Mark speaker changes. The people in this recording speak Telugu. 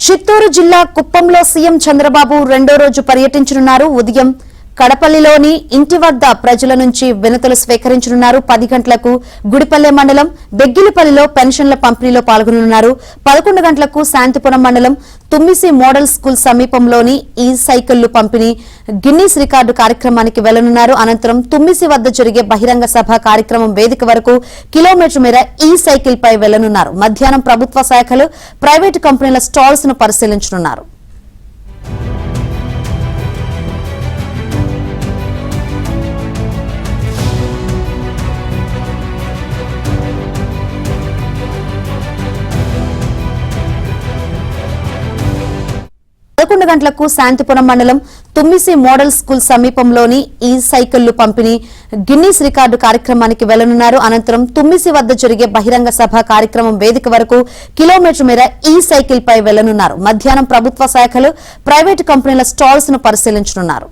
Speaker 1: చిత్తూరు జిల్లా కుప్పంలో సీఎం చంద్రబాబు రెండో రోజు పర్యటించనున్నారు. ఉదయం కడపల్లిలోని ఇంటి వద్ద ప్రజల నుంచి వినతులు స్వీకరించనున్నారు. 10 గంటలకు గుడిపల్లె మండలం బెగ్గిలిపల్లిలో పెన్షన్ల పంపిణీలో పాల్గొననున్నారు. 11 గంటలకు శాంతిపురం మండలం తుమ్మిసి మోడల్ స్కూల్ సమీపంలోని ఈ సైకిళ్లు పంపిణీ గిన్నీస్ రికార్డు కార్యక్రమానికి వెళ్లనున్నారు. అనంతరం తుమ్మిసి వద్ద జరిగే బహిరంగ సభ కార్యక్రమం వేదిక వరకు కిలోమీటర్ మేర ఈ సైకిల్ పై వెళ్లనున్నారు. మధ్యాహ్నం ప్రభుత్వ శాఖలు, ప్రైవేటు కంపెనీల స్టాల్స్ ను పరిశీలించనున్నారు. గంటలకు శాంతిపురం మండలం తుమ్మిసి మోడల్ స్కూల్ సమీపంలోని ఈ సైకిళ్లు పంపిణీ గిన్నీస్ రికార్డు కార్యక్రమానికి వెళ్లనున్నారు. అనంతరం తుమ్మిసి వద్ద జరిగే బహిరంగ సభ కార్యక్రమం వేదిక వరకు కిలోమీటర్ మేర ఈ సైకిల్ పై వెళ్లనున్నారు. మధ్యాహ్నం ప్రభుత్వ శాఖలు, ప్రైవేటు కంపెనీల స్టాల్స్ ను పరిశీలించనున్నారు.